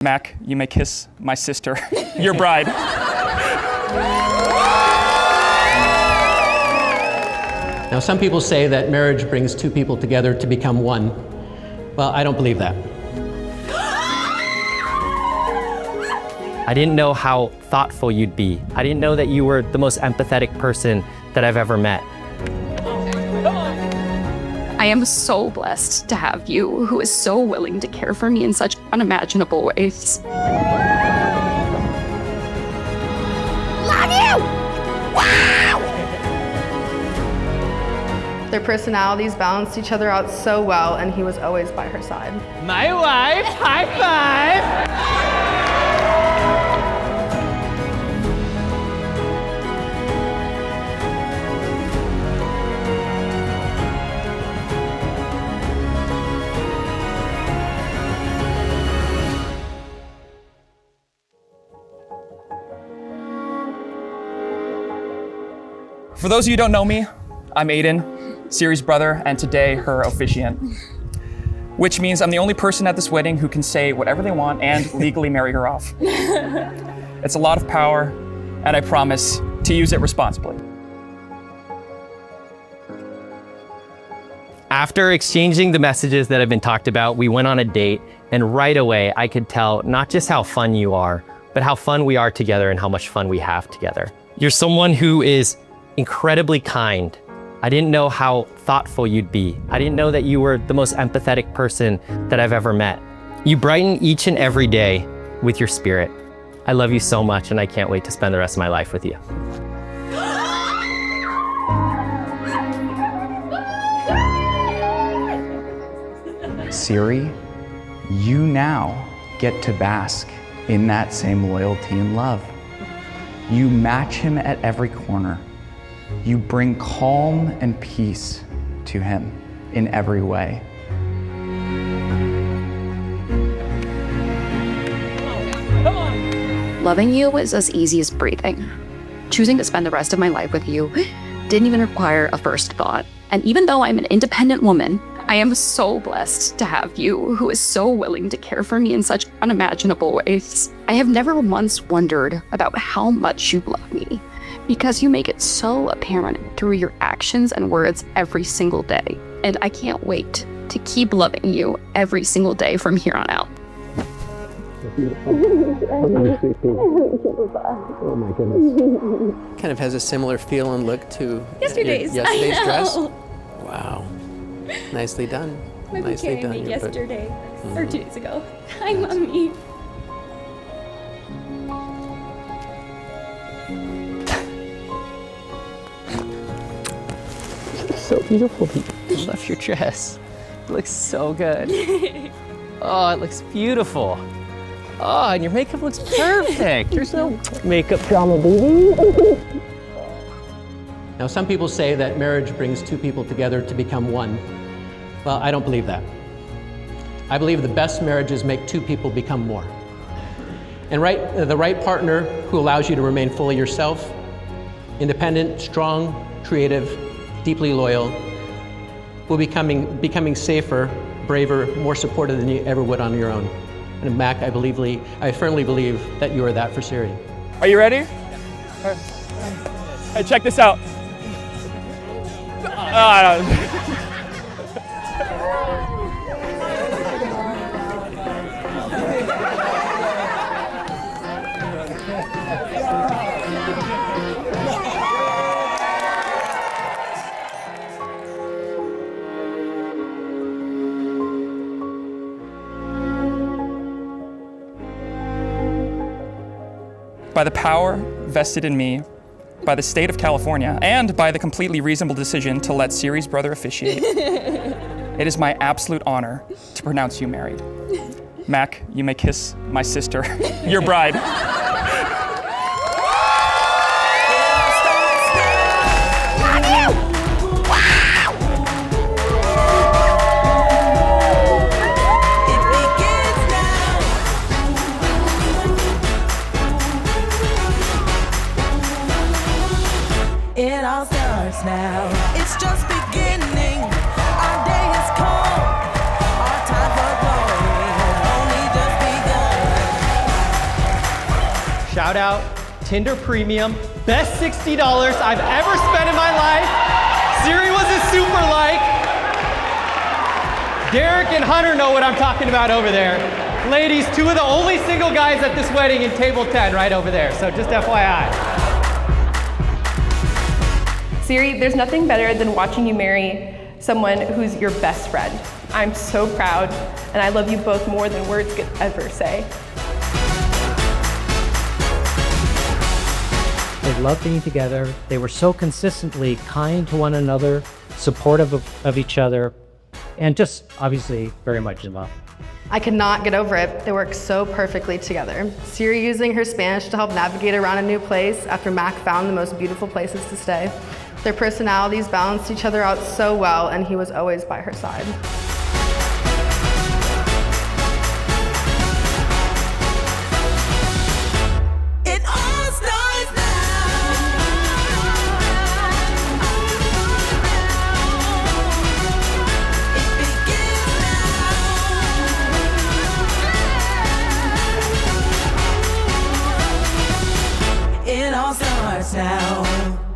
Mac, you may kiss my sister, your bride. Now, some people say that marriage brings two people together to become one. Well, I don't believe that. I didn't know how thoughtful you'd be. I didn't know that you were the most empathetic person that I've ever met. I am so blessed to have you, who is so willing to care for me in such unimaginable ways. Love you! Wow! Their personalities balanced each other out so well, and he was always by her side. My wife, high five! For those of you who don't know me, I'm Aiden, Siri's brother, and today her officiant. Which means I'm the only person at this wedding who can say whatever they want and legally marry her off. It's a lot of power, and I promise to use it responsibly. After exchanging the messages that have been talked about, we went on a date, and right away I could tell not just how fun you are, but how fun we are together and how much fun we have together. You're someone who is incredibly kind. I didn't know how thoughtful you'd be. I didn't know that you were the most empathetic person that I've ever met. You brighten each and every day with your spirit. I love you so much, and I can't wait to spend the rest of my life with you. Siri, you now get to bask in that same loyalty and love. You match him at every corner. You bring calm and peace to him in every way. Loving you was as easy as breathing. Choosing to spend the rest of my life with you didn't even require a first thought. And even though I'm an independent woman, I am so blessed to have you, who is so willing to care for me in such unimaginable ways. I have never once wondered about how much you love me, because you make it so apparent through your actions and words every single day. And I can't wait to keep loving you every single day from here on out. Oh my goodness. Kind of has a similar feel and look to Yesterday's dress. Wow. Nicely done. Nicely done. Yesterday, or 2 days ago. Hi, Mommy. So beautiful. I love your dress. It looks so good. Oh, it looks beautiful. Oh, and your makeup looks perfect. There's no makeup drama, baby. Now, some people say that marriage brings two people together to become one. Well, I don't believe that. I believe the best marriages make two people become more. And the right partner who allows you to remain fully yourself, independent, strong, creative, deeply loyal, will becoming safer, braver, more supportive than you ever would on your own. And Mac, I firmly believe that you are that for Siri. Are you ready? Hey, check this out. By the power vested in me by the state of California and by the completely reasonable decision to let Siri's brother officiate, it is my absolute honor to pronounce you married. Mac, you may kiss my sister, your bride. It all starts now. It's just beginning. Our day is come. Our time for glory has only just begun. shout out Tinder Premium, best $60 I've ever spent in my life. Siri was a super like. Derek and Hunter know what I'm talking about over there. Ladies, two of the only single guys at this wedding in table 10 right over there, so just FYI. Siri, there's nothing better than watching you marry someone who's your best friend. I'm so proud, and I love you both more than words could ever say. They loved being together. They were so consistently kind to one another, supportive of each other, and just obviously very much in love. I could not get over it. They work so perfectly together. Siri using her Spanish to help navigate around a new place after Mac found the most beautiful places to stay. Their personalities balanced each other out so well, and he was always by her side. It all starts now. It all starts now.